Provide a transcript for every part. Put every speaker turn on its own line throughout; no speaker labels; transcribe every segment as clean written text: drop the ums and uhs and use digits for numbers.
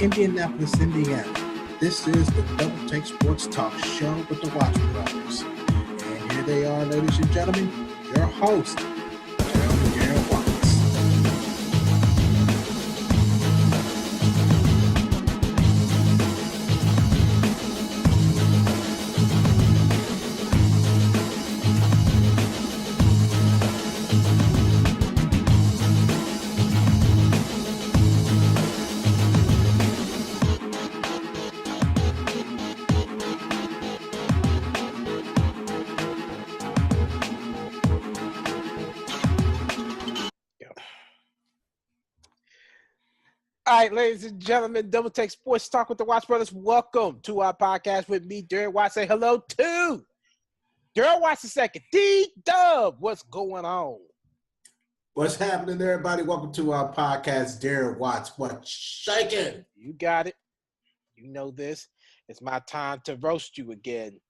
Indianapolis, Indiana. This is the Double Take Sports Talk Show with the Watch Brothers. And here they are, ladies and gentlemen, your host, Darrell and Darren Watts.
All right, ladies and gentlemen, Double Take Sports Talk with the Watts Brothers. Welcome to our podcast with me, Darren Watts. Say hello to Darrell Watts II. D-Dub, what's going on?
What's happening, everybody? Welcome to our podcast, Darren Watts. What's shaking?
You got it. You know this. It's my time to roast you again.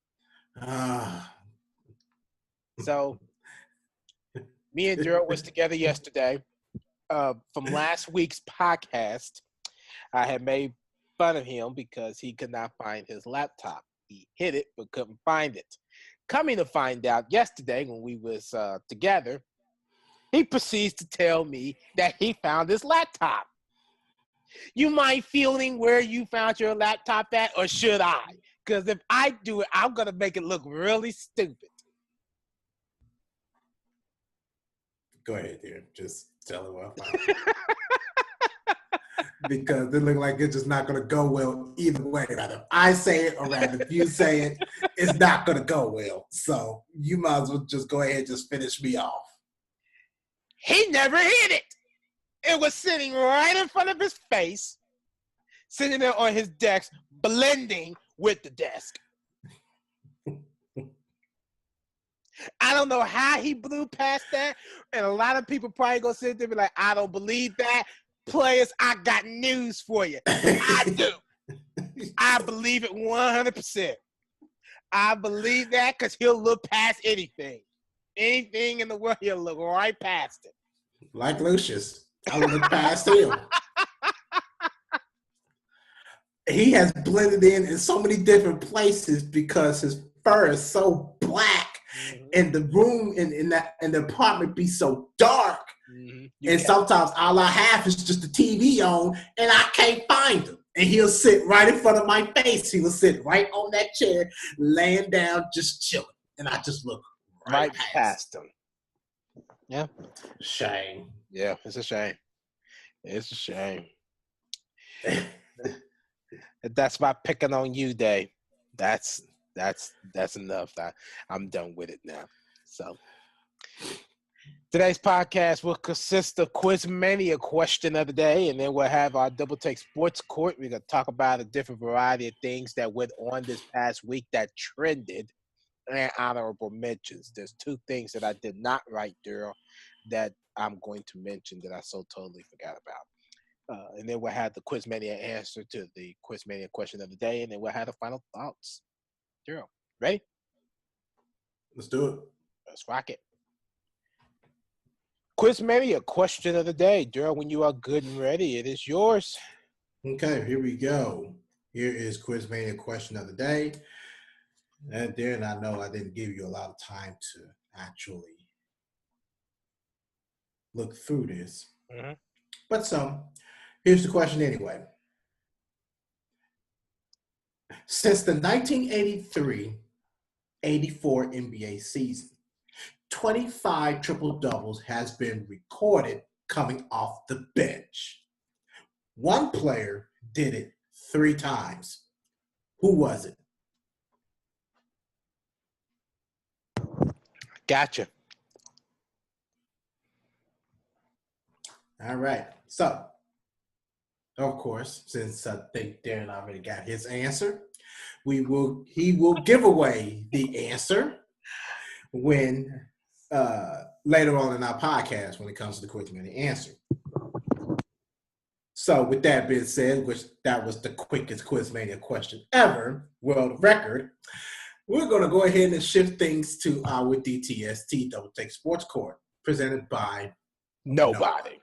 So, me and Darrell was together yesterday. From last week's podcast, I had made fun of him because he could not find his laptop. He hid it but couldn't find it. Coming to find out yesterday when we was together, he proceeds to tell me that he found his laptop. You mind feeling where you found your laptop at, or should I? Because if I do it, I'm going to make it look really stupid.
Go ahead, dear. Just tell her what I found. Because it looks like it's just not going to go well either way. Rather if I say it or rather if you say it, it's not going to go well. So you might as well just go ahead and just finish me off.
He never hid it. It was sitting right in front of his face, sitting there on his desk, blending with the desk. I don't know how he blew past that, and a lot of people probably gonna sit there and be like, I don't believe that. Players, I got news for you. I do. I believe it 100%. I believe that because he'll look past anything. Anything in the world, he'll look right past it.
Like Lucius, I look past him. He has blended in so many different places because his fur is so black. And the room in the apartment be so dark, and sometimes all I have is just the TV on, and I can't find him. And he'll sit right in front of my face. He will sit right on that chair, laying down, just chilling, and I just look right past him.
Yeah,
shame.
Yeah, it's a shame. It's a shame. That's my picking on you day. That's enough. I'm done with it now. So today's podcast will consist of Quiz-mania question of the day, and then we'll have our Double Take Sports Court. We're going to talk about a different variety of things that went on this past week that trended, and honorable mentions. There's two things that I did not write, Darrell, that I'm going to mention that I so totally forgot about. And then we'll have the Quiz-mania answer to the Quiz-mania question of the day, and then we'll have the final thoughts. Darrell, ready?
Let's do it.
Let's rock it. Quiz-mania question of the day. Darrell, when you are good and ready, it is yours.
Okay, here we go. Here is Quiz-mania question of the day. And Darren, I know I didn't give you a lot of time to actually look through this.
Mm-hmm.
But here's the question anyway. Since the 1983-84 NBA season, 25 triple-doubles has been recorded coming off the bench. One player did it 3 times. Who was it?
Gotcha.
All right. So, of course, since I think Darren already got his answer, he will give away the answer when later on in our podcast when it comes to the Quiz-mania answer. So with that being said, which that was the quickest Quiz-mania question ever, world record, we're going to go ahead and shift things to our DTST Double Take Sports Court presented by
Nobody.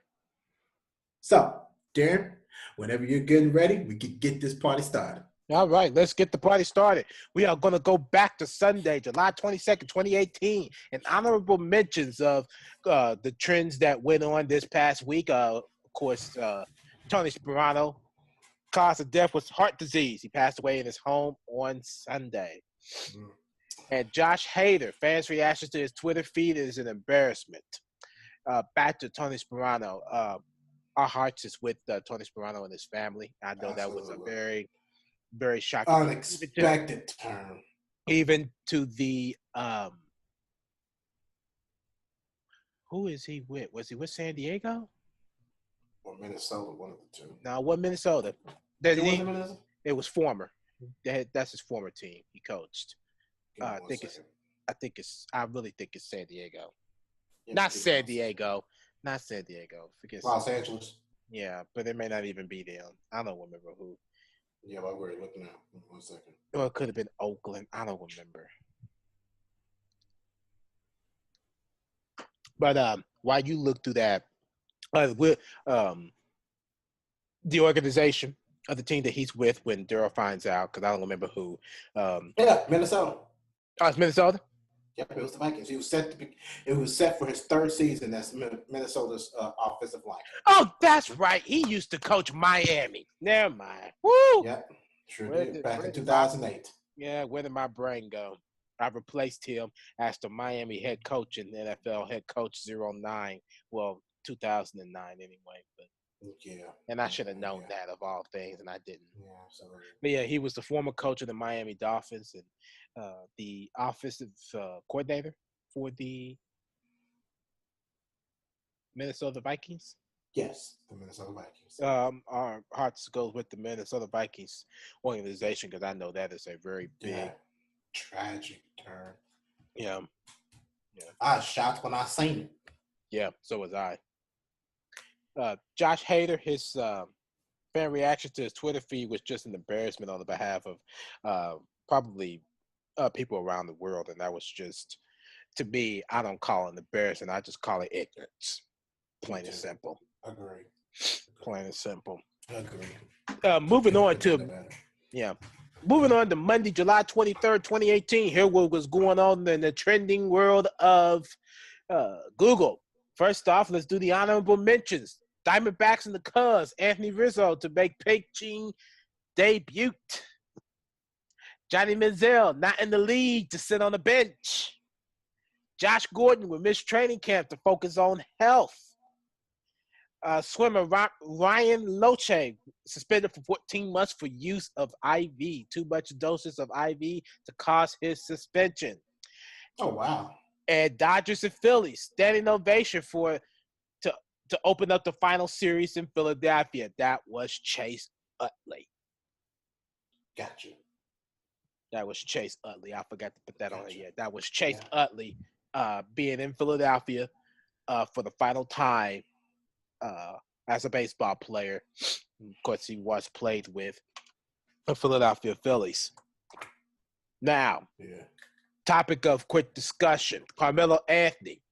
So, Darren, Whenever you're getting ready, we can get this party started.
All right, let's get the party started. We are going to go back to Sunday, July 22nd, 2018, and honorable mentions of the trends that went on this past week. Of course, Tony Sperano, cause of death was heart disease. He passed away in his home on Sunday. And Josh Hader, fans' reactions to his Twitter feed is an embarrassment. Back to Tony Sperano. Our hearts is with Tony Sperano and his family. I know that was a very, very shocking.
Unexpected turn.
Even to the who is he with? Was he with San Diego?
Or Minnesota, one of the two.
No, it wasn't Minnesota. It was former. That's his former team. He coached. I really think it's San Diego. Not San Diego. Forget
Los Angeles.
Yeah, but it may not even be them. I don't remember who.
Yeah, but we're looking at 1 second.
Or it could have been Oakland. I don't remember. But while you look through that, with the organization of the team that he's with when Darrell finds out, because I don't remember who.
Minnesota.
Oh, it's Minnesota?
Yep, it was the Vikings. It was set for his third season as Minnesota's offensive line.
Oh, that's right. He used to coach Miami. Never mind. Woo!
Yep, sure did. Back in 2008.
Yeah, where did my brain go? I replaced him as the Miami head coach in the NFL head coach 09. Well, 2009 anyway. But
yeah.
And I should have known that of all things, and I didn't.
Yeah, absolutely.
But yeah, he was the former coach of the Miami Dolphins and the offensive coordinator for the Minnesota Vikings.
Yes, the Minnesota Vikings.
Our hearts goes with the Minnesota Vikings organization because I know that is a very big,
tragic turn.
Yeah.
I was shocked when I seen it.
Yeah, so was I. Josh Hader, his fan reaction to his Twitter feed was just an embarrassment on the behalf of probably people around the world, and that was just, to me, I don't call it embarrassing. I just call it ignorance, plain and simple.
Agree.
Plain and simple.
Agree.
Moving on to Monday, July 23rd, 2018. Here what was going on in the trending world of Google. First off, let's do the honorable mentions. Diamondbacks and the Cubs, Anthony Rizzo to make pitching debut. Johnny Manziel not in the league to sit on the bench. Josh Gordon will miss training camp to focus on health. Swimmer Ryan Loche suspended for 14 months for use of IV, too much doses of IV to cause his suspension.
Oh, wow.
And Dodgers and Phillies, standing ovation to open up the final series in Philadelphia. That was Chase Utley.
Gotcha.
That was Chase Utley. I forgot to put that on here. That was Chase Utley being in Philadelphia for the final time as a baseball player. Of course, he was played with the Philadelphia Phillies. Now, topic of quick discussion, Carmelo Anthony.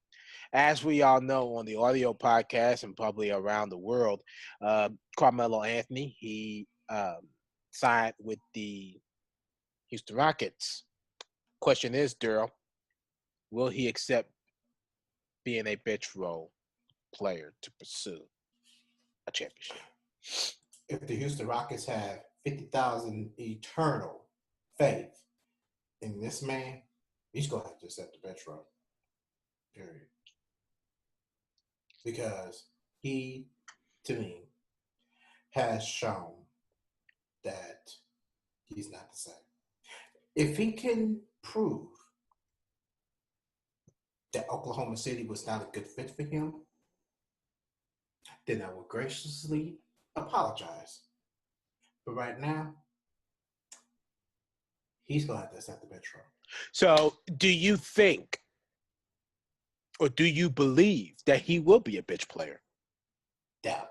As we all know on the audio podcast and probably around the world, Carmelo Anthony, he signed with the Houston Rockets. Question is, Darrell, will he accept being a bench role player to pursue a championship?
If the Houston Rockets have 50,000 eternal faith in this man, he's going to have to accept the bench role. Period. Because he, to me, has shown that he's not the same. If he can prove that Oklahoma City was not a good fit for him, then I will graciously apologize. But right now, he's going to have to accept the bench role.
So do you think, or do you believe that he will be a bench player?
Doubt.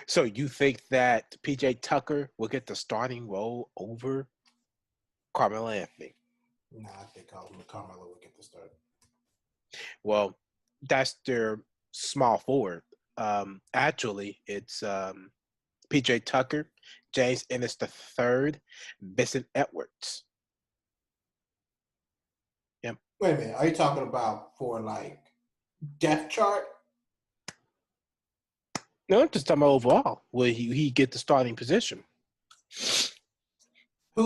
So you think that P.J. Tucker will get the starting role over Carmelo Anthony?
No, I think Carmelo will get the start.
Well, that's their small forward. Actually, it's P.J. Tucker, James Ennis III, Vincent Edwards. Yeah.
Wait a minute. Are you talking about for like depth chart?
No, I'm just talking about overall. Will he get the starting position?
Who's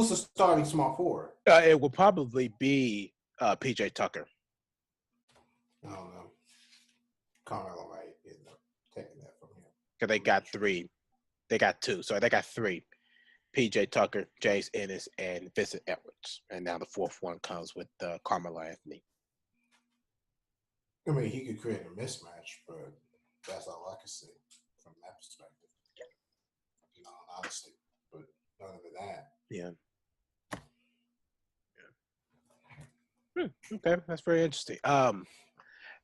the starting small forward?
It will probably be P.J. Tucker.
I don't know. Carmelo might end up taking that from him.
Because they got three. They got two. So they got three. P.J. Tucker, James Ennis, and Vincent Edwards. And now the fourth one comes with Carmelo Anthony.
I mean, he could create a mismatch, but that's all I can see from that perspective. In all honesty. But other than that.
Yeah. Okay, that's very interesting. I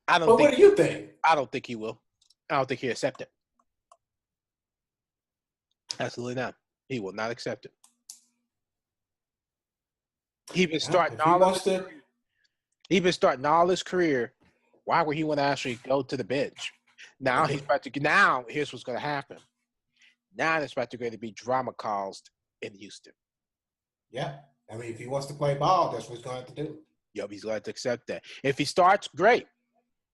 don't.
But what do you think?
I don't think he will. I don't think he'll accept it. Absolutely not. He will not accept it. He's been starting all his career. Why would he want to actually go to the bench? Now he's about to. Now here's what's going to happen. Now there's about to going to be drama caused in Houston.
Yeah, I mean, if he wants to play ball, that's what he's going to have to do.
Yep, he's going to accept that. If he starts, great.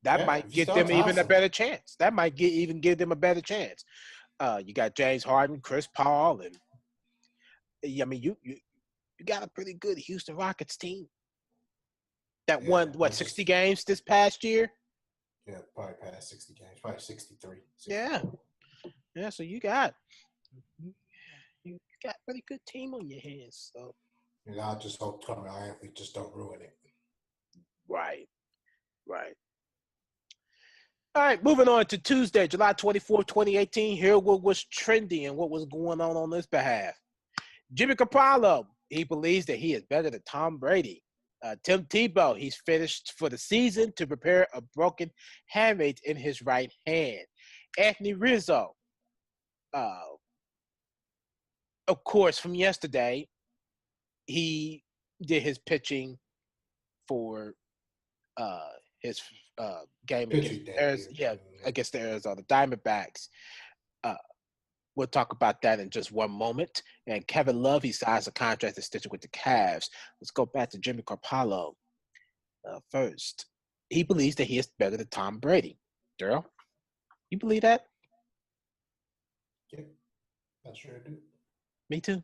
That might get them even a better chance. That might give them a better chance. You got James Harden, Chris Paul, and I mean you got a pretty good Houston Rockets team that won 60 games this past year.
Yeah, probably past 60 games, probably 63.
64. Yeah. So you got a pretty good team on your hands. So.
And I just hope Carmelo Anthony just don't ruin it.
Right. All right, moving on to Tuesday, July 24th, 2018. Here what was trending and what was going on this behalf. Jimmy Garoppolo, he believes that he is better than Tom Brady. Tim Tebow, he's finished for the season to prepare a broken hamate in his right hand. Anthony Rizzo, of course, from yesterday, he did his pitching for his game against the Arizona Diamondbacks. We'll talk about that in just one moment. And Kevin Love, he signs a contract extension with the Cavs. Let's go back to Jimmy Garoppolo first. He believes that he is better than Tom Brady. Darrell, you believe that?
Yeah, I sure do.
Me too.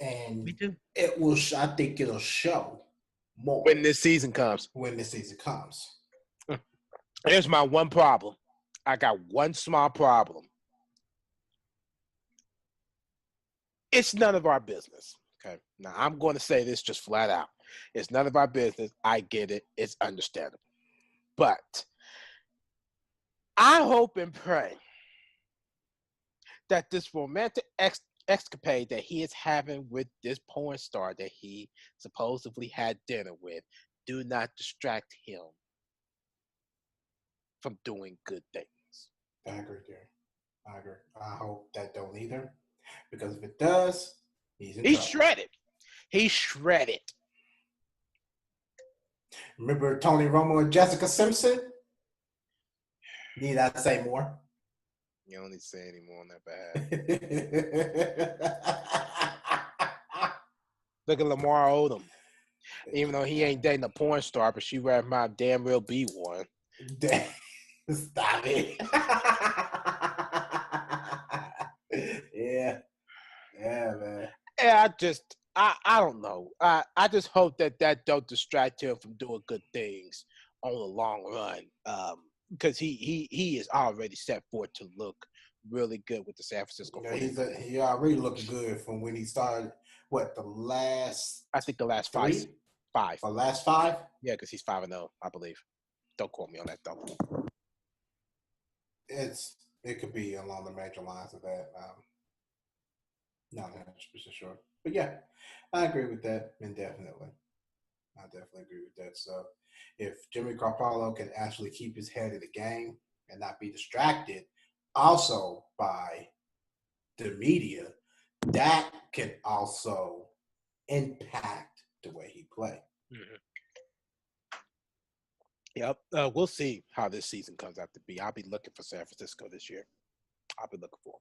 And
me too.
It will. I think it'll show more
when this season comes. Here's my one problem. I got one small problem. It's none of our business. Okay. Now I'm going to say this just flat out. It's none of our business. I get it. It's understandable. But I hope and pray that this romantic escapade that he is having with this porn star that he supposedly had dinner with do not distract him from doing good things.
I agree, Darren. I agree. I hope that don't either. Because if it does, he's
shredded. He's shredded.
Remember Tony Romo and Jessica Simpson? Need I say more?
You don't need to say any more on that behalf. Look at Lamar Odom. Even though he ain't dating a porn star, but she rather my damn real be one.
Stop it. Yeah, man.
Yeah, I don't know. I just hope that don't distract him from doing good things on the long run. Because he is already set forth to look really good with the San Francisco.
Yeah, he already looked good from when he started. What, the last?
I think the last five.
The last 5?
Yeah, because he's 5-0, I believe. Don't quote me on that though.
It could be along the major lines of that. Not 100% sure, but yeah, I agree with that indefinitely. I definitely agree with that. So, if Jimmy Garoppolo can actually keep his head in the game and not be distracted, also by the media, that can also impact the way he plays.
Mm-hmm. Yep. We'll see how this season comes out to be. I'll be looking for San Francisco this year. I'll be looking for him.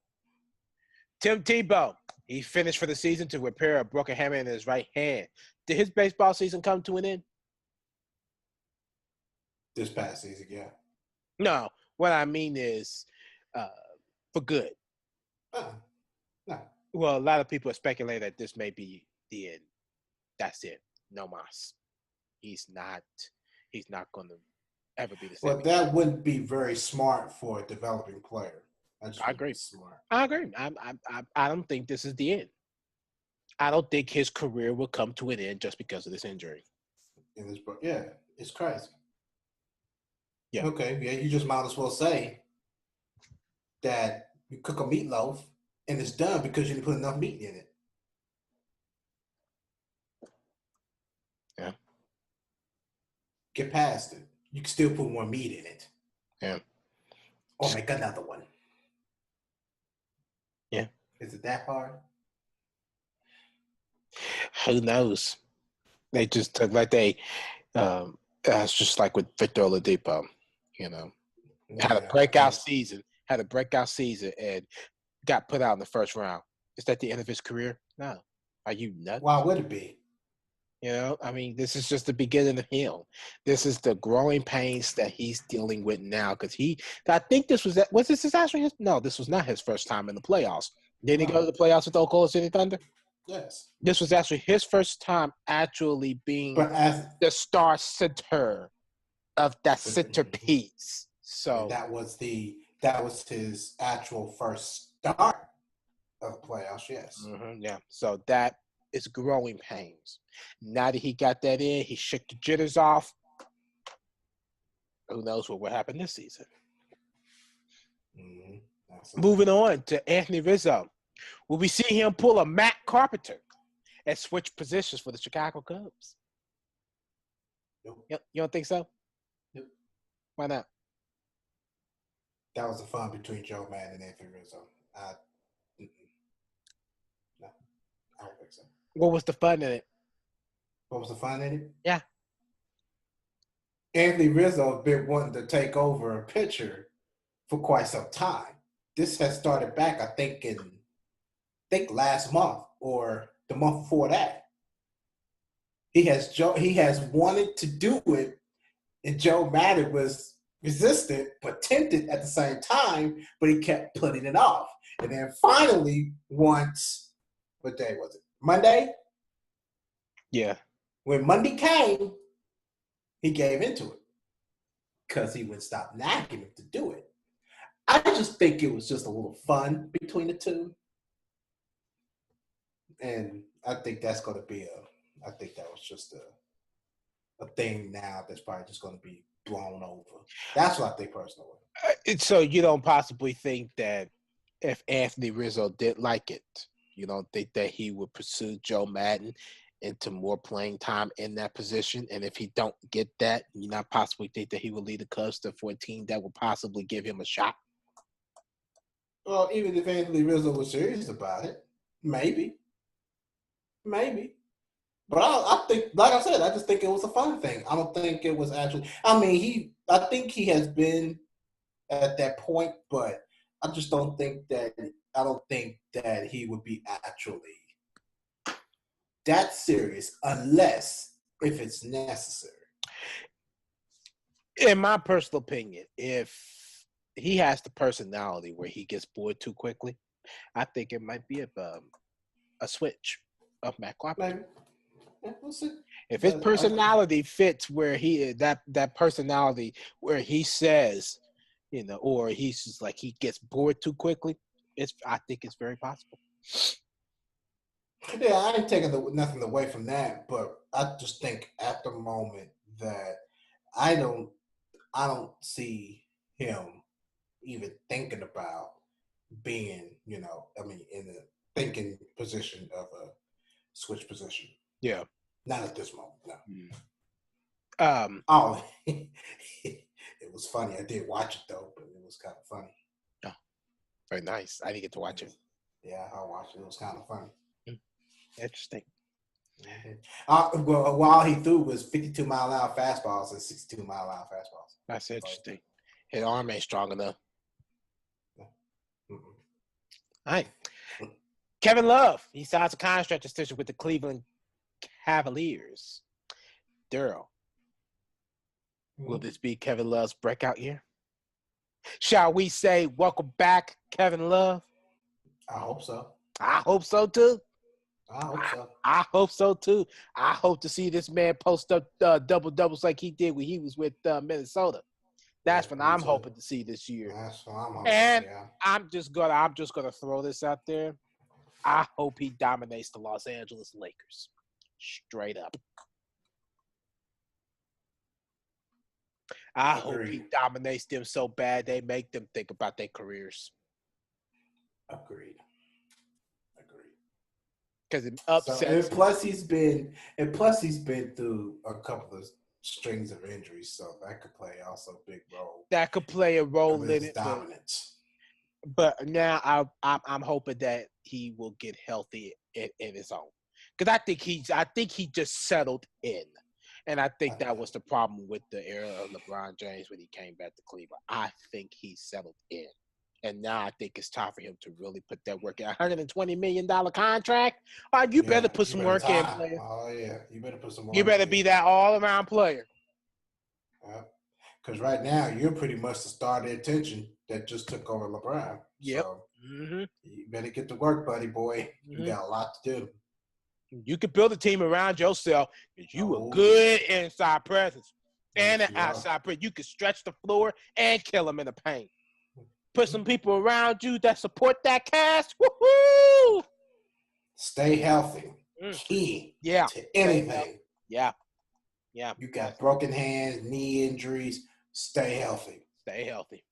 Tim Tebow, he finished for the season to repair a broken hammer in his right hand. Did his baseball season come to an end?
This past season, yeah.
No. What I mean is for good.
No.
Well, a lot of people speculate that this may be the end. That's it. No mas. He's not going to ever be the same.
Well, that wouldn't be very smart for a developing player.
I agree.
Smart.
I agree. I don't think this is the end. I don't think his career will come to an end just because of this injury.
Yeah, it's crazy.
Yeah.
Okay. Yeah, you just might as well say that you cook a meatloaf and it's done because you didn't put enough meat in it.
Yeah.
Get past it. You can still put more meat in it.
Yeah.
Or make another one.
Yeah.
Is it that hard?
Who knows? They just took that's just like with Victor Oladipo, had a breakout season and got put out in the first round. Is that the end of his career? No. Are you nuts?
Why would it be?
This is just the beginning of him. This is the growing pains that he's dealing with now. Because I think this was this was not his first time in the playoffs. Didn't he go to the playoffs with Oklahoma City Thunder?
Yes.
This was actually his first time actually being the star center of that centerpiece. So
that was his actual first start of playoffs. Yes.
Mm-hmm, yeah. So that is growing pains. Now that he got that in, he shook the jitters off. Who knows what will happen this season?
Mm-hmm.
Moving on to Anthony Rizzo. Will we see him pull a Matt Carpenter and switch positions for the Chicago Cubs?
Nope.
You don't think so?
Nope.
Why not?
That was the fun between Joe Madden and Anthony Rizzo. No, I don't think so.
What was the fun in it?
What was the fun in it?
Yeah.
Anthony Rizzo been wanting to take over a pitcher for quite some time. This has started back, I think last month or the month before that. He has wanted to do it, and Joe Madden was resistant but tempted at the same time, but he kept putting it off. And then finally, once, what day was it? Monday?
Yeah.
When Monday came, he gave into it because he would stop nagging him to do it. I just think it was just a little fun between the two. And I think that's going to be I think that was just a thing now that's probably just going to be blown over. That's what I think personally.
So you don't possibly think that if Anthony Rizzo did like it, you don't think that he would pursue Joe Madden into more playing time in that position? And if he don't get that, you not possibly think that he would lead the Cubs for a team that would possibly give him a shot?
Well, even if Anthony Rizzo was serious about it, maybe. But I think, like I said, I just think it was a fun thing. I don't think it was actually. I think he has been at that point, but I just don't think that. I don't think that he would be actually that serious unless if it's necessary.
In my personal opinion, if he has the personality where he gets bored too quickly, I think it might be a switch of Matt Carpenter.
Yeah, we'll see.
If his personality fits where that personality where he says, or he's just like he gets bored too quickly, I think it's very possible.
Yeah, I ain't taking nothing away from that, but I just think at the moment that I don't see him even thinking about being, in a thinking position of a switch position.
Yeah.
Not at this moment, no. It was funny. I did watch it though, but it was kind of funny.
Oh, very nice. I didn't get to watch it.
Yeah, I watched it. It was kind of funny.
Interesting.
Well, all he threw was 52-mile-an-hour fastballs and 62-mile-an-hour fastballs.
That's interesting. His arm ain't strong enough.
Mm-mm.
All right. Kevin Love, he signs a contract extension with the Cleveland Cavaliers. Darrell, will this be Kevin Love's breakout year? Shall we say welcome back, Kevin Love?
I hope so.
I hope so, too.
I hope so.
I hope so, too. I hope to see this man post up double-doubles like he did when he was with Minnesota. That's what I'm hoping to see this year.
That's what I'm hoping.
And I'm just gonna throw this out there. I hope he dominates the Los Angeles Lakers. Straight up. I hope he dominates them so bad they make them think about their careers.
Agreed.
Because it upsets.
And plus he's been through a couple of strings of injuries, so that could play also a big role.
That could play a role in it.
Dominance.
But now I'm hoping that he will get healthy in his own. Because I think he just settled in. And I think that was the problem with the era of LeBron James when he came back to Cleveland. I think he settled in. And now I think it's time for him to really put that work in. $120 million contract? You better put some work in, player.
Oh, yeah. You better put some work in.
You better be that all-around player.
Because right now, you're pretty much the star of the attention that just took over LeBron.
Yep.
So you better get to work, buddy boy. You got a lot to do.
You could build a team around yourself because you were good inside presence and an outside presence. You could stretch the floor and kill them in the paint. Put some people around you that support that cast. Woohoo!
Stay healthy. Key to anything.
Yeah.
You got broken hands, knee injuries. Stay healthy.
Stay healthy.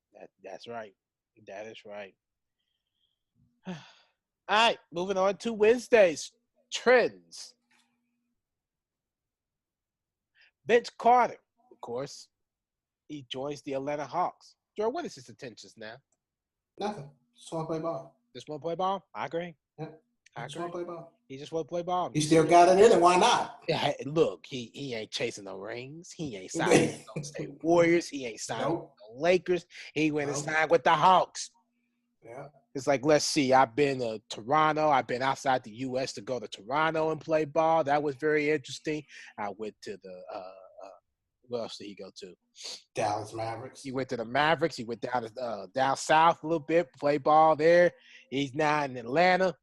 That's right. That is right. All right, moving on to Wednesday's trends. Vince Carter, of course, he joins the Atlanta Hawks. Joe, what is his intentions now?
Nothing. Just want to play ball.
Just want to play ball? I agree.
Yeah. Just want to play ball.
He just want to play ball.
He still got it in it. Why not?
Yeah, look, he ain't chasing no rings. He ain't signing with no State Warriors. He ain't signing with no Lakers. He went and signed with the Hawks.
Yeah.
It's like, let's see, I've been to Toronto. I've been outside the U.S. to go to Toronto and play ball. That was very interesting. I went to the where else did he go to?
Dallas Mavericks.
He went to the Mavericks. He went down south a little bit, play ball there. He's now in Atlanta.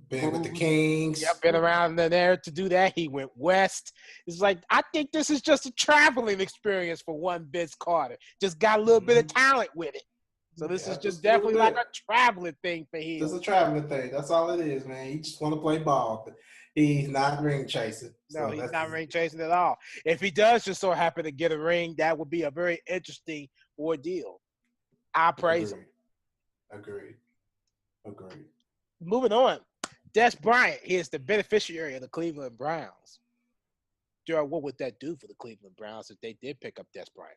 Been with the Kings.
Yeah, been around there to do that. He went west. It's like, I think this is just a traveling experience for one Vince Carter. Just got a little bit of talent with it. So this is just definitely like a traveling thing for him.
Just a traveling thing. That's all it is, man. He just want to play ball. He's not ring chasing.
No, he's not ring chasing at all. If he does just so happen to get a ring, that would be a very interesting ordeal. I praise him.
Agreed.
Moving on. Des Bryant is the beneficiary of the Cleveland Browns. Darrell, what would that do for the Cleveland Browns if they did pick up Des Bryant?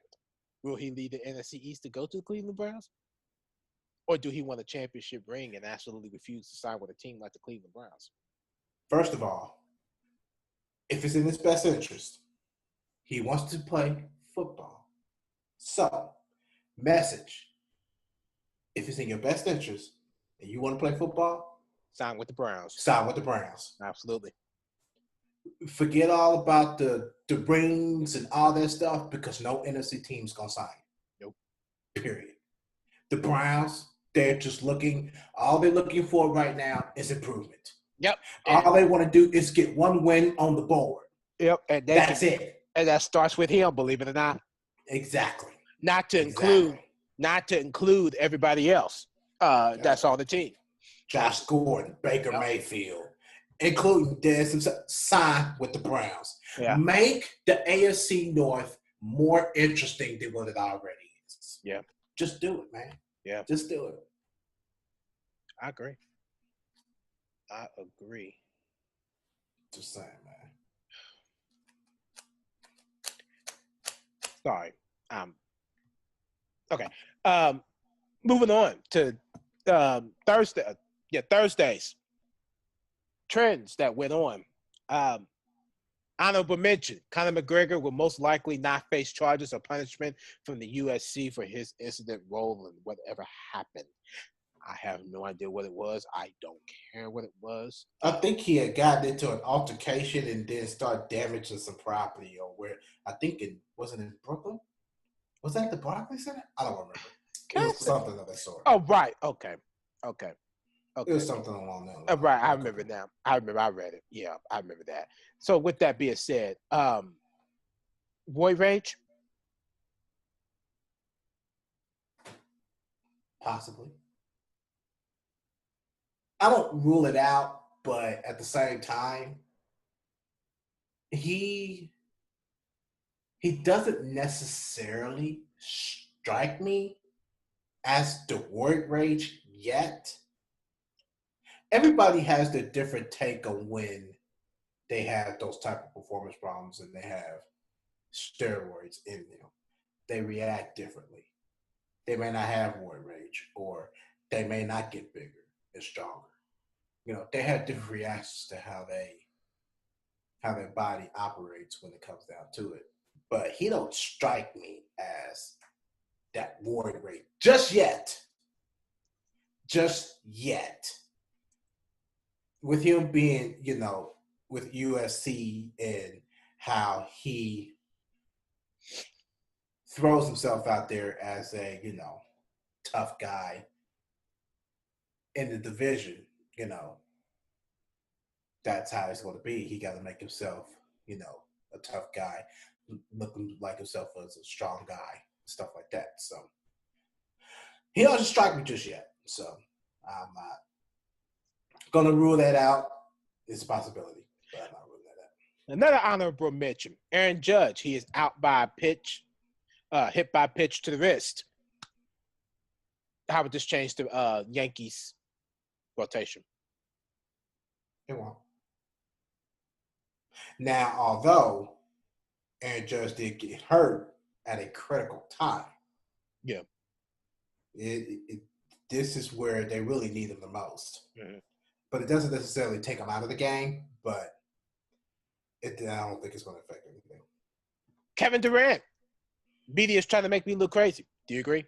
Will he lead the NFC East to go to the Cleveland Browns? Or do he want a championship ring and absolutely refuse to sign with a team like the Cleveland Browns?
First of all, if it's in his best interest, he wants to play football. So, message, if it's in your best interest and you want to play football,
sign with the Browns.
Sign with the Browns.
Absolutely.
Forget all about the rings and all that stuff because no NFC team's going to sign.
Nope.
Period. The Browns, they're all they're looking for right now is improvement.
Yep.
All they want to do is get one win on the board.
Yep. And
that's it.
And that starts with him, believe it or not.
Exactly.
Not to include everybody else. That's all the team.
Josh Gordon, Baker Mayfield, including Dez himself, sign with the Browns.
Yeah.
Make the AFC North more interesting than what it already is.
Yeah.
Just do it, man.
Yeah.
Just do it.
I agree.
Just saying, man.
Sorry. Okay. Moving on to Thursday. Thursdays. Trends that went on. Honorable mention, Conor McGregor will most likely not face charges or punishment from the USC for his incident role in whatever happened. I have no idea what it was. I don't care what it was.
I think he had gotten into an altercation and then started damaging some property or where I think it wasn't in Brooklyn. Was that the Barclays Center? I don't remember. It was something of that sort.
Oh, right. Okay.
It was something along that line.
Right. I remember now. I remember. I read it. Yeah, I remember that. So with that being said, Boy Rage.
Possibly. I don't rule it out, but at the same time, he doesn't necessarily strike me as the word rage yet. Everybody has their different take on when they have those type of performance problems and they have steroids in them. They react differently. They may not have word rage, or they may not get bigger and stronger. They have different reactions to how their body operates when it comes down to it. But he don't strike me as that word rage just yet. Just yet. With him being, with USC and how he throws himself out there as a, tough guy in the division, that's how it's going to be. He got to make himself, a tough guy, looking like himself as a strong guy, stuff like that. So he doesn't strike me just yet. So I'm not going to rule that out. It's a possibility, but I'm not ruling that out.
Another honorable mention, Aaron Judge. He is out by a pitch, hit by a pitch to the wrist. How would this change the Yankees rotation?
It won't. Now, although Aaron Judge did get hurt at a critical time,
yeah,
this is where they really need him the most.
Mm-hmm.
But it doesn't necessarily take him out of the game, but I don't think it's going to affect anything.
Kevin Darren. Media is trying to make me look crazy. Do you agree?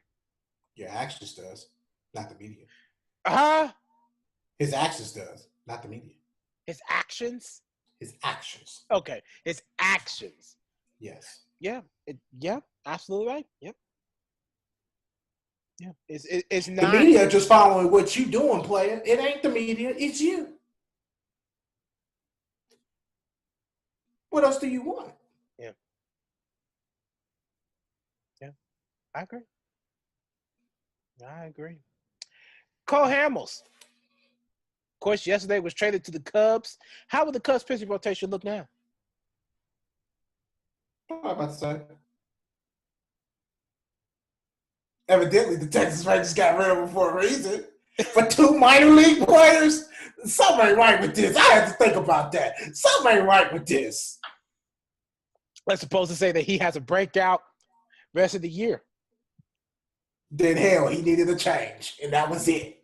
Your actions does, not the media. His actions does, not the media.
His actions?
His actions.
Okay, his actions.
Yes.
Yeah. Absolutely right. Yep. Yeah. It's not.
The media just following what you doing, player. It ain't the media. It's you. What else do you want?
Yeah. I agree. Cole Hamels. Of course, yesterday was traded to the Cubs. How will the Cubs pitching rotation look now?
What am I about to say? Evidently, the Texas Rangers got rid of him for a reason. For 2 minor league players? Something ain't right with this. I had to think about that. Something ain't right with this.
Let's suppose to say that he has a breakout rest of the year.
Then hell, he needed a change, and that was it.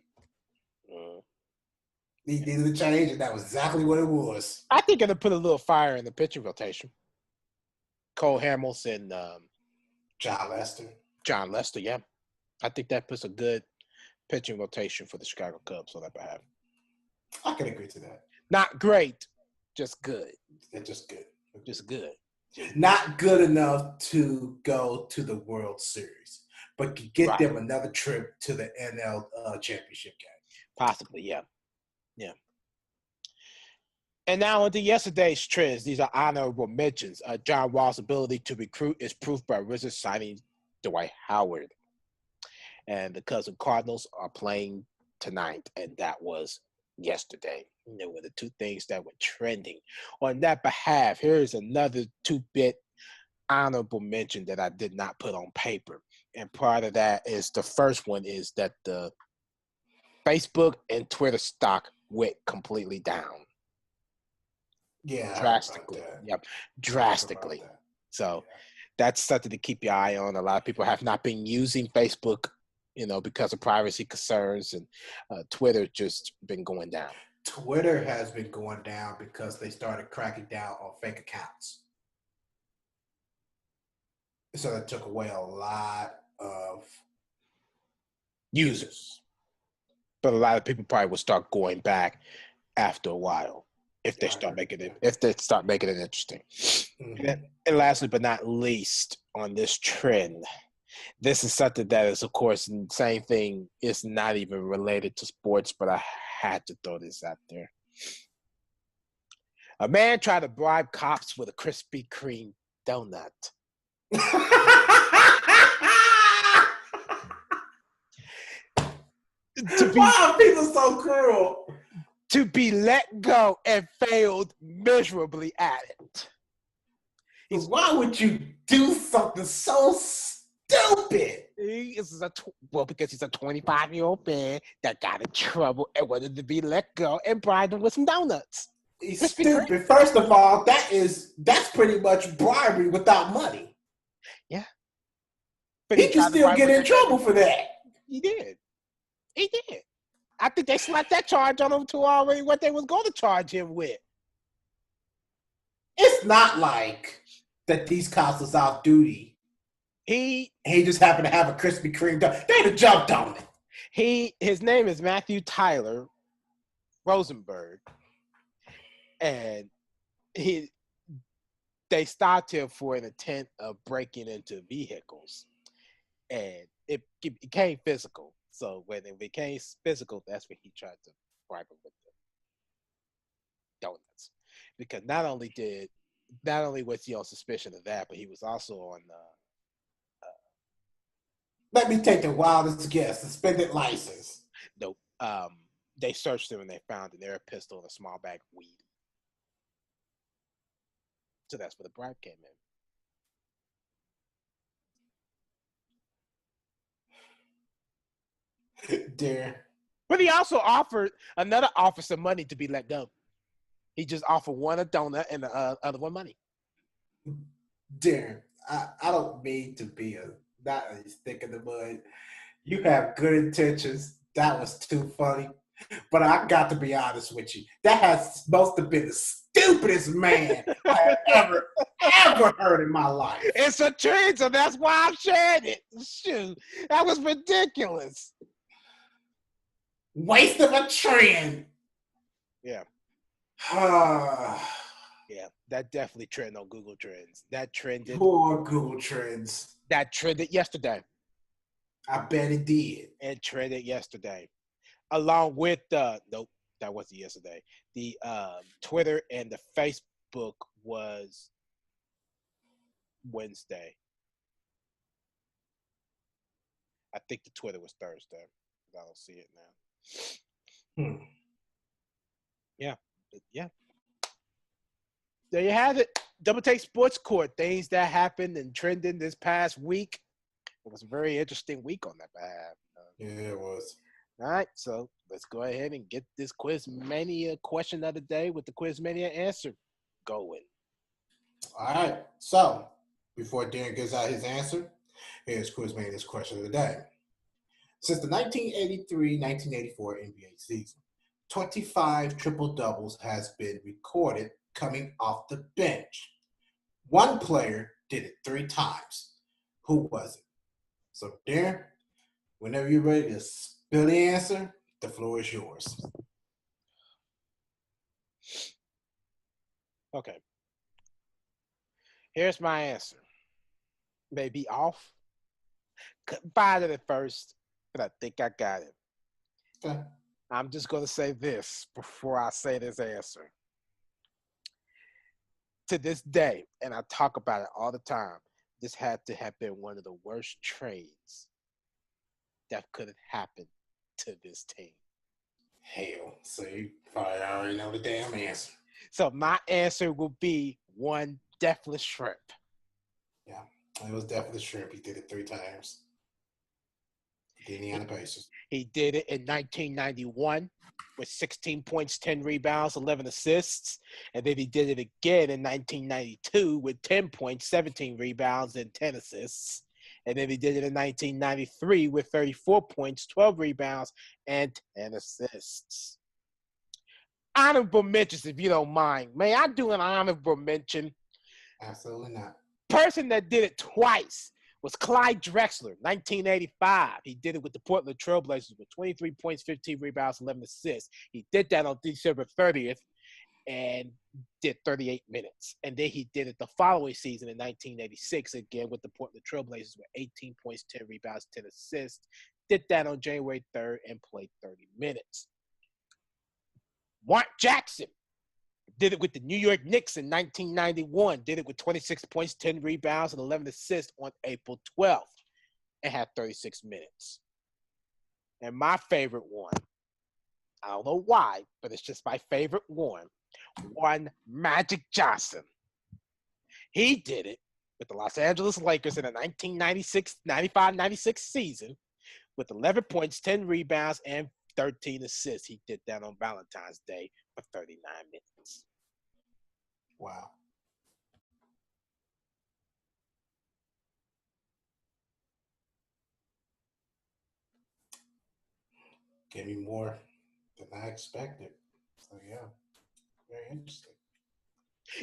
He needed a change, and that was exactly what it was.
I think it'll put a little fire in the pitching rotation. Cole Hamels and
John Lester.
John Lester, yeah. I think that puts a good pitching rotation for the Chicago Cubs on that behalf.
I can agree to that.
Not great, just good.
Just good.
Just good.
Not good enough to go to the World Series, but could get them another trip to the NL championship game.
Possibly, yeah. Yeah. And now into yesterday's trends. These are honorable mentions. John Wall's ability to recruit is proof by Wizards signing Dwight Howard. And the Cubs and Cardinals are playing tonight, and that was yesterday. They were the two things that were trending. On that behalf, here is another 2-bit honorable mention that I did not put on paper. And part of that is the first one is that the Facebook and Twitter stock went completely down.
Yeah.
Drastically. Yep. Drastically. So that's something to keep your eye on. A lot of people have not been using Facebook, because of privacy concerns, and Twitter just been going down.
Twitter has been going down because they started cracking down on fake accounts. So that took away a lot of users.
But a lot of people probably will start going back after a while if they start making it interesting.
Mm-hmm.
And lastly, but not least, on this trend, this is something that is, of course, the same thing. It's not even related to sports, but I had to throw this out there. A man tried to bribe cops with a Krispy Kreme donut.
Why are people so cruel?
To be let go and failed miserably at it.
Why would you do something so stupid?
Because he's a 25-year-old man that got in trouble and wanted to be let go and bribed him with some donuts.
He's stupid. First of all, that's pretty much bribery without money.
Yeah.
But he can still get in trouble for that.
He did. I think they slapped that charge on him to already what they was going to charge him with.
It's not like that these cops was off duty. He just happened to have a Krispy Kreme donut. They'd have jumped on it.
His name is Matthew Tyler Rosenberg. And they stopped him for an attempt of breaking into vehicles. And it became physical. So when it became physical, that's when he tried to bribe him with the donuts. Because not only was he on suspicion of that, but he was also on
let me take the wildest guess. Suspended license.
No. They searched him and they found an air pistol and a small bag of weed. So that's where the bribe came
in. Darren.
But he also offered another officer money to be let go. He just offered one a donut and the other one money.
Darren, I don't mean to be not a stick in the mud. You have good intentions. That was too funny. But I got to be honest with you. That has supposed to be the stupidest man I have ever heard in my life.
It's a trend, so that's why I'm sharing it. Shoot, that was ridiculous.
Waste of a trend.
Yeah. Yeah, that definitely trended on Google Trends. That trended.
Poor Google Trends.
That trended yesterday.
I bet it did.
It trended yesterday. Along with nope, that wasn't yesterday. The Twitter and the Facebook was Wednesday. I think the Twitter was Thursday. I don't see it now. Yeah. There you have it. Double Take Sports Court. Things that happened and trending this past week. It was a very interesting week on that behalf.
Yeah, it was.
All right, so let's go ahead and get this Quiz-mania question of the day with the Quiz-mania answer going.
All right, so before Darren gives out his answer, here's Quiz-mania's question of the day. Since the 1983-1984 NBA season, 25 triple-doubles has been recorded coming off the bench. One player did it 3 times. Who was it? So, Darren, whenever you're ready to spill the answer, the floor is yours.
Okay. Here's my answer. Maybe off. Couldn't find it at first, but I think I got it.
Okay.
I'm just going to say this before I say this answer. To this day, and I talk about it all the time, this had to have been one of the worst trades that could have happened to this team.
Hell, so you probably already know the damn answer.
So my answer will be one Deathless Shrimp.
Yeah, it was Deathless Shrimp. He did it 3 times. The Indiana Pacers.
He did it in 1991 with 16 points, 10 rebounds, 11 assists. And then he did it again in 1992 with 10 points, 17 rebounds, and 10 assists. And then he did it in 1993 with 34 points, 12 rebounds, and 10 assists. Honorable mentions, if you don't mind. May I do an honorable mention?
Absolutely not.
Person that did it twice was Clyde Drexler, 1985. He did it with the Portland Trailblazers with 23 points, 15 rebounds, 11 assists. He did that on December 30th and did 38 minutes. And then he did it the following season in 1986 again with the Portland Trailblazers with 18 points, 10 rebounds, 10 assists. Did that on January 3rd and played 30 minutes. Mark Jackson did it with the New York Knicks in 1991. Did it with 26 points, 10 rebounds, and 11 assists on April 12th and had 36 minutes. And my favorite one, I don't know why, but it's just my favorite one Magic Johnson. He did it with the Los Angeles Lakers in the 1995-96 season with 11 points, 10 rebounds, and 13 assists. He did that on Valentine's Day for 39 minutes.
Wow. Gave me more than I expected. So, yeah, very interesting.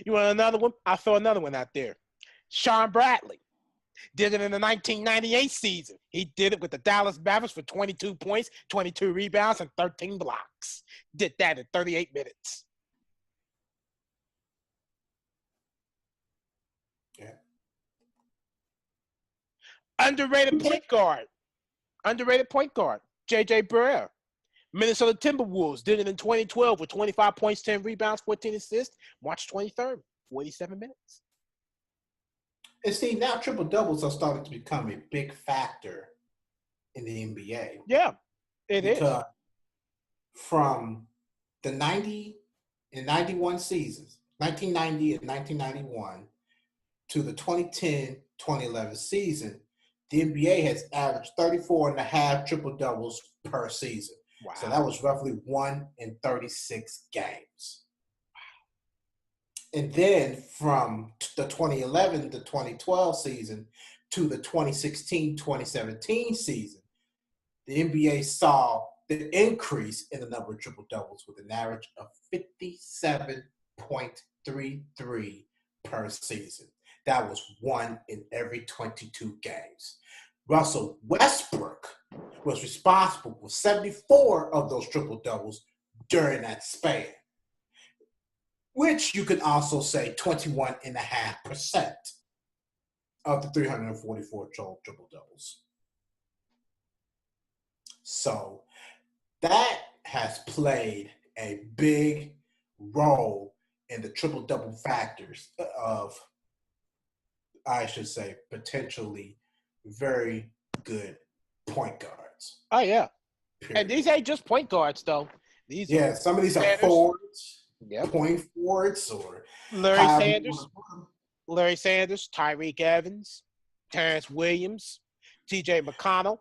You want another one? I'll throw another one out there. Sean Bradley did it in the 1998 season. He did it with the Dallas Mavericks for 22 points, 22 rebounds, and 13 blocks. Did that in 38 minutes.
Yeah.
Underrated point guard. J.J. Barrera. Minnesota Timberwolves did it in 2012 with 25 points, 10 rebounds, 14 assists. March 23rd, 47 minutes.
And see, now triple doubles are starting to become a big factor in the NBA.
Yeah, it
because
is.
From the 90 and 91 seasons, 1990 and 1991, to the 2010-2011 season, the NBA has averaged 34 and a half triple doubles per season.
Wow.
So that was roughly 1 in 36 games. And then from the 2011 to 2012 season to the 2016-2017 season, the NBA saw the increase in the number of triple doubles with an average of 57.33 per season. That was 1 in every 22 games. Russell Westbrook was responsible for 74 of those triple doubles during that span, which you can also say 21.5% of the 344 triple doubles. So that has played a big role in the triple-double factors of, I should say, potentially very good point guards.
Oh, yeah.
Period.
And these ain't just point guards, though. These are
some of these
Sanders.
are forwards,
Yep.
point forwards, or
Larry Sanders, Tyreek Evans, Terrence Williams, T.J. McConnell,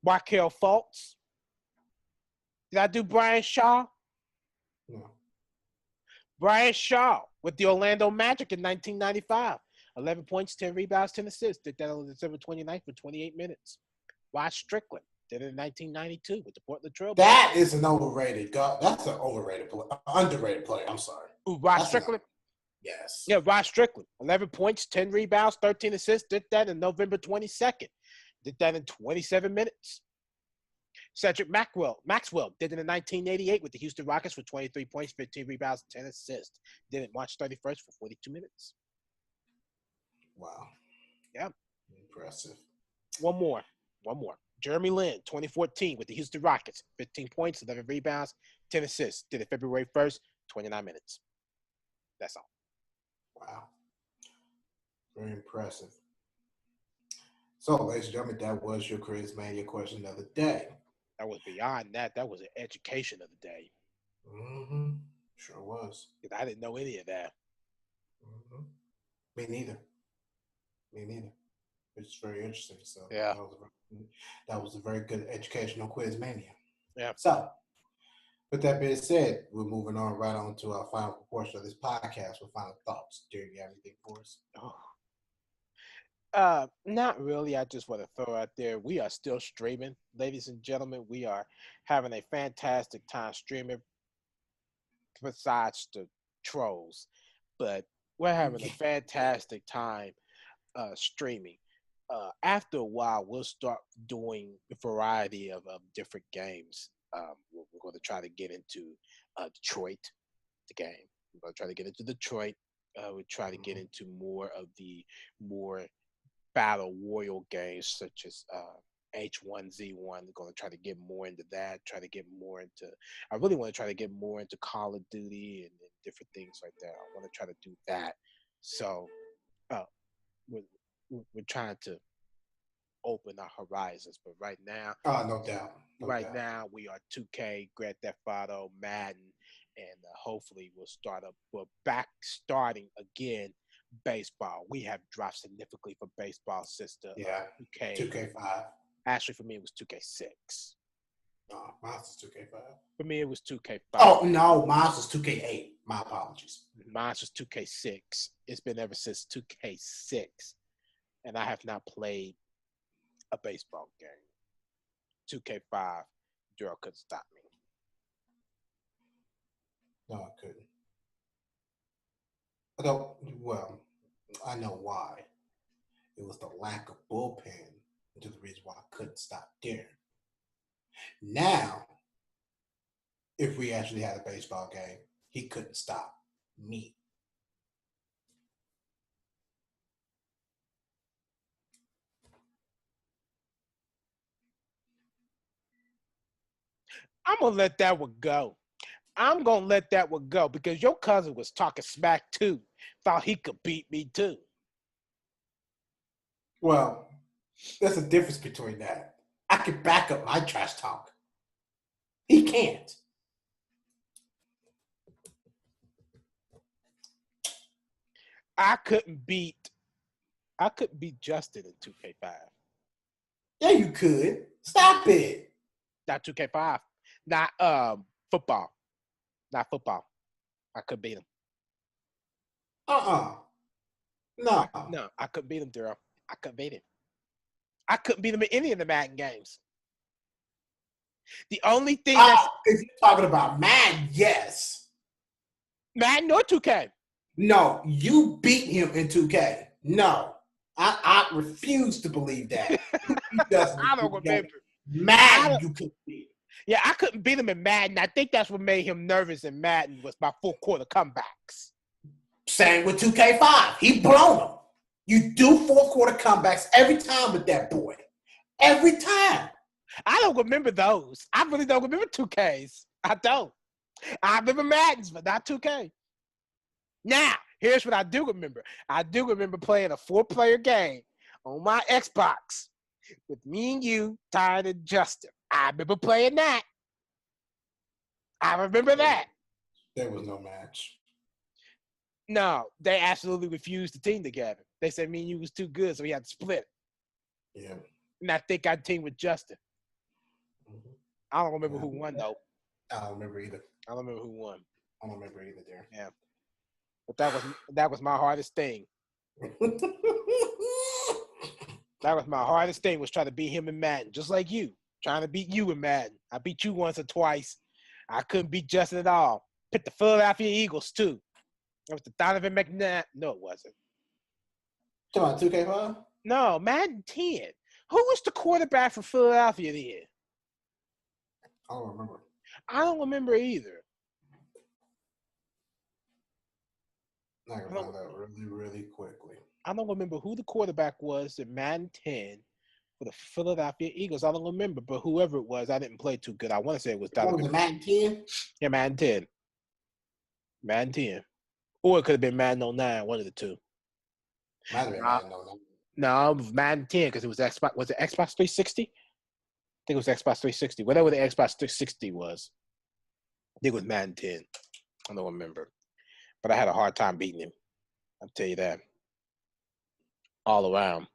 Markelle Fultz. Did I do Brian Shaw?
No.
Brian Shaw with the Orlando Magic in 1995. 11 points, 10 rebounds, 10 assists. Did that on December 29th for 28 minutes. Rod Strickland did it in 1992 with the Portland Trailblazers.
That is an overrated guy. That's an underrated player. I'm sorry.
Ooh, Rod Strickland?
Yes.
Yeah, Rod Strickland. 11 points, 10 rebounds, 13 assists. Did that on November 22nd. Did that in 27 minutes. Cedric Maxwell did it in 1988 with the Houston Rockets for 23 points, 15 rebounds, 10 assists. Did it March 31st for 42 minutes.
Wow.
Yeah.
Impressive.
One more. Jeremy Lin, 2014 with the Houston Rockets, 15 points, 11 rebounds, 10 assists. Did it February 1st, 29 minutes. That's all.
Wow. Very impressive. So, ladies and gentlemen, that was your Quiz-mania question of the day.
That was beyond that. That was an education of the day.
Mm-hmm. Sure was.
Because I didn't know any of that.
Mm-hmm. Me neither. It's very interesting. So
yeah,
that was a very good educational Quiz-mania.
Yeah.
So, with that being said, we're moving on right on to our final portion of this podcast with final thoughts. Darren, you have anything for us?
Not really. I just want to throw out there, we are still streaming, ladies and gentlemen. We are having a fantastic time streaming, besides the trolls, but we're having a fantastic time streaming. After a while, we'll start doing a variety of different games. We're going to try to get into Detroit, the game. We're going to try to get into Detroit. We try to get into more of the more battle royal games, such as H1Z1. We're going to try to get more into that. Try to get more into. I really want to try to get more into Call of Duty and different things like that. I want to try to do that. So we're trying to open our horizons, but right now,
no doubt.
Now we are 2K, Grand Theft Auto, Madden, and hopefully we're starting again baseball. We have dropped significantly for baseball since the
2K5.
Actually, for me, it was 2K6.
No, mine was 2K5.
For me, it was 2K5.
Oh, no, mine was 2K8. My apologies.
Mine was 2K6. It's been ever since 2K6, and I have not played a baseball game. 2K5, Darrell couldn't stop me.
No, I couldn't. I know why. It was the lack of bullpen, which is the reason why I couldn't stop Darren. Now, if we actually had a baseball game, he couldn't stop me.
I'm going to let that one go. I'm going to let that one go because your cousin was talking smack too. Thought he could beat me too.
Well, there's a difference between that. I can back up my trash talk. He can't.
I couldn't beat Justin in 2K5.
Yeah, you could. Stop it.
Not 2K5. Not football. Not football. I could beat him.
No.
No, I couldn't beat him, Darrell. I couldn't beat him. I couldn't beat him in any of the Madden games. The only thing
if you're talking about Madden, yes.
Madden or 2K?
No, you beat him in 2K. No. I refuse to believe that.
I don't remember.
Madden, you couldn't beat him.
Yeah, I couldn't beat him in Madden. I think that's what made him nervous in Madden was my fourth quarter comebacks.
Same with 2K5. He blown them. You do fourth quarter comebacks every time with that boy. Every time.
I don't remember those. I really don't remember 2Ks. I don't. I remember Maddens, but not 2K. Now, here's what I do remember. I do remember playing a 4-player game on my Xbox with me and you, Darren and Justin. I remember playing that. I remember that.
There was no match.
No, they absolutely refused to team together. They said me and you was too good, so we had to split.
Yeah.
And I think I teamed with Justin. Mm-hmm. I don't remember who won, though.
I don't remember either.
I don't remember who won.
I don't remember either, Darren.
Yeah. But that was my hardest thing. That was my hardest thing, was trying to beat him in Madden, just like you. Trying to beat you in Madden. I beat you once or twice. I couldn't beat Justin at all. Picked the Philadelphia Eagles, too. It was the Donovan McNabb. No, it wasn't.
Talking about 2K5?
No, Madden 10. Who was the quarterback for Philadelphia then?
I don't remember.
I don't remember either.
I can find out really, really quickly.
I don't remember who the quarterback was in Madden 10 for the Philadelphia Eagles. I don't remember, but whoever it was, I didn't play too good. I want to say it was Donovan.
Was it Madden 10?
Yeah, Madden 10. Madden 10. Or it could have been Madden 09, one of the two.
Might have been Madden 09.
No, it was Madden 10 because it was Xbox. Was it Xbox 360? I think it was Xbox 360. Whatever the Xbox 360 was. I think it was Madden 10. I don't remember. But I had a hard time beating him. I'll tell you that. All around.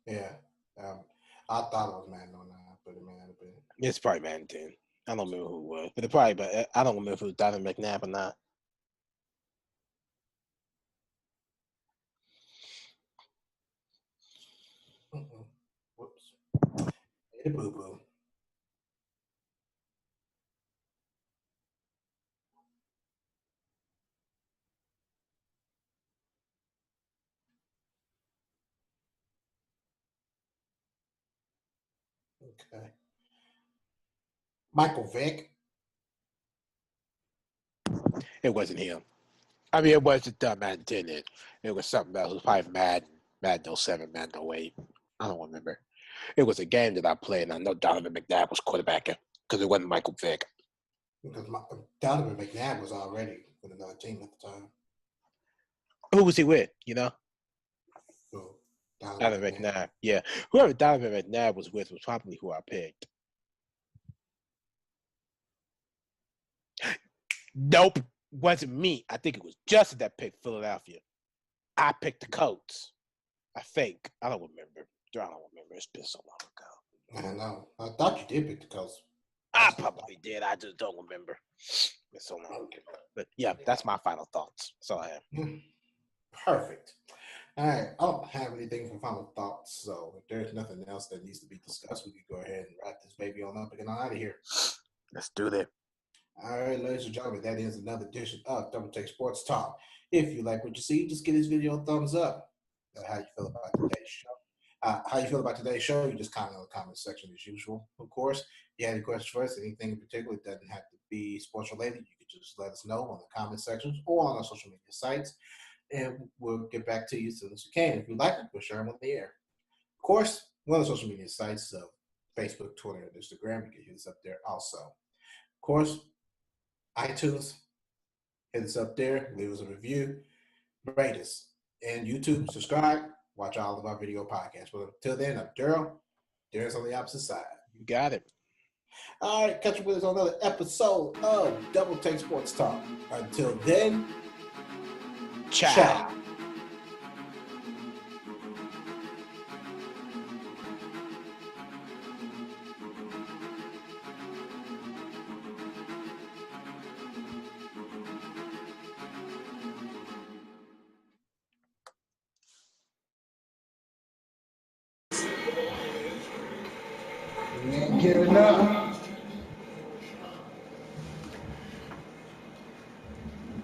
Yeah. I thought it was Madden 09, but it may not have been.
It's probably Madden 10. I don't remember who it was. But I don't remember if it was Donovan McNabb or not.
Whoops. Hey, boo-boo. Okay. Michael Vick.
It wasn't him. I mean, it wasn't Madden 10. It was something else. It was probably Madden 07, Madden 08. I don't remember. It was a game that I played, and I know Donovan McNabb was quarterbacking because it wasn't Michael Vick.
Because Donovan McNabb was already with another team at the time.
Who was he with, you know?
So,
Donovan McNabb. Yeah. Whoever Donovan McNabb was with was probably who I picked. Nope. Wasn't me. I think it was Justin that picked Philadelphia. I picked the Colts. I think. I don't remember. I don't remember. It's been so long
ago. I know. I thought you did pick the Colts.
I probably did. I just don't remember. It's so long ago. But yeah, that's my final thoughts. That's all I have.
Perfect. All right. I don't have anything for final thoughts. So if there's nothing else that needs to be discussed, we can go ahead and wrap this baby on up and get on out of here.
Let's do that.
All right, ladies and gentlemen, that is another edition of Double Take Sports Talk. If you like what you see, just give this video a thumbs up. How you feel about today's show? How you feel about today's show? You just comment in the comment section as usual. Of course, if you have any questions for us, anything in particular, it doesn't have to be sports related. You can just let us know on the comment sections or on our social media sites, and we'll get back to you as soon as we can. If you like it, we'll share them on the air. Of course, one of the social media sites, so Facebook, Twitter, and Instagram, you can hit us up there also. Of course, iTunes, hit us up there, leave us a review, rate us, and YouTube, subscribe, watch all of our video podcasts. But until then, I'm Darrell. Darren's on the opposite side.
You got it.
All right, catch up with us on another episode of Double Take Sports Talk. Until then, ciao. Giving up.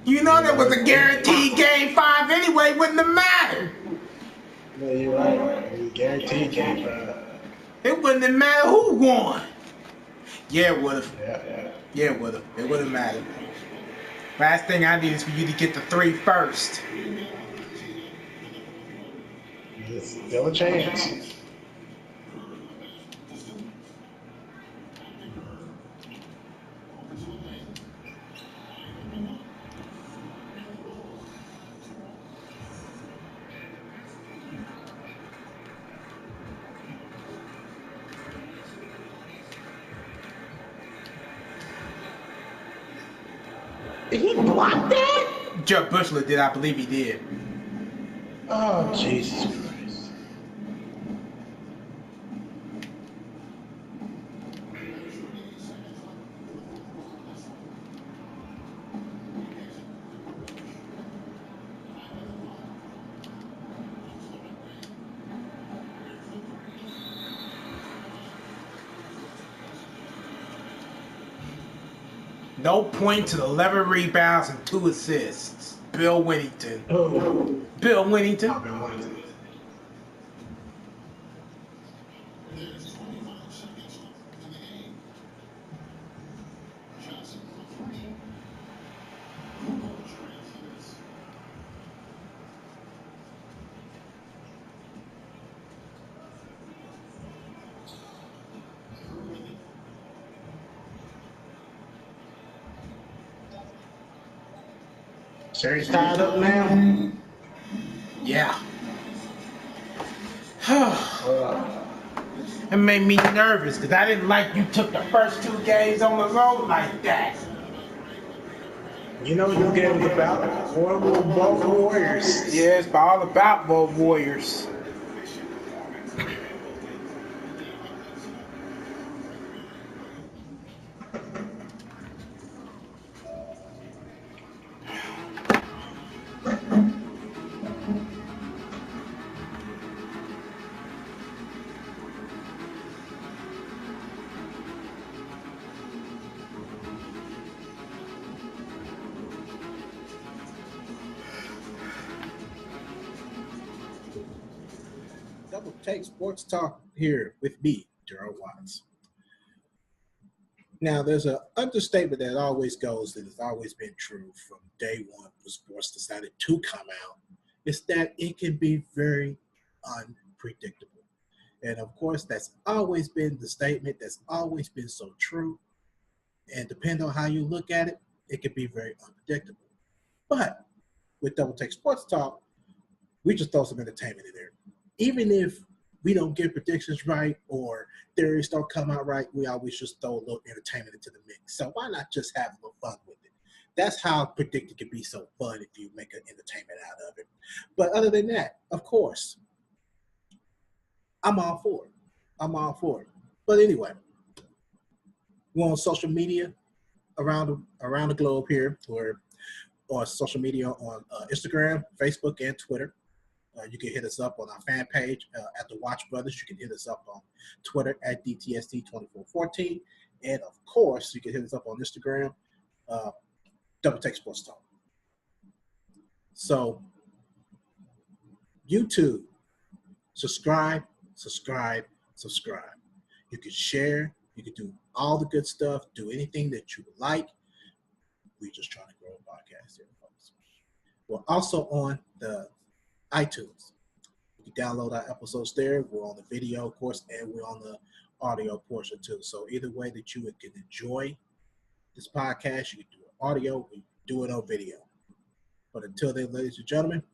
You know that was a guaranteed game 5 anyway, wouldn't have mattered.
Yeah, you're right. It was guaranteed game 5.
It wouldn't have mattered who won. Yeah, it would have. Yeah, it would have. It would have mattered. Last thing I need is for you to get the 3 first.
There's still a chance. Did he block that?
Joe Bushler did, I believe he did.
Oh, Jesus Christ.
No point to the 11 rebounds and 2 assists. Bill Winnington.
Oh.
Bill Winnington.
Series tied up now?
Yeah. It made me nervous because I didn't like you took the first 2 games on the road like that.
You know this game is about horrible both Warriors.
Yeah, it's all about both Warriors.
Double Take Sports Talk here with me, Darrell Watts. Now, there's an understatement that always goes, that has always been true from day one when sports decided to come out, is that it can be very unpredictable. And of course, that's always been the statement, that's always been so true. And depending on how you look at it, it can be very unpredictable. But with Double Take Sports Talk, we just throw some entertainment in there. Even if we don't get predictions right or theories don't come out right, we always just throw a little entertainment into the mix. So why not just have a little fun with it? That's how predicting can be so fun if you make an entertainment out of it. But other than that, of course, I'm all for it. I'm all for it. But anyway, we're on social media around the globe here. We're on social media on Instagram, Facebook, and Twitter. You can hit us up on our fan page at the Watch Brothers. You can hit us up on Twitter at DTST2414. And, of course, you can hit us up on Instagram, Double Take Sports Talk. So, YouTube, subscribe. You can share. You can do all the good stuff. Do anything that you like. We're just trying to grow a podcast here, folks. We're also on the iTunes. You can download our episodes there. We're on the video, of course, and we're on the audio portion too. So either way that you can enjoy this podcast, you can do it audio, or you can do it on video. But until then, ladies and gentlemen,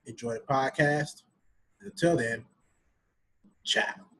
enjoy the podcast. And until then, ciao.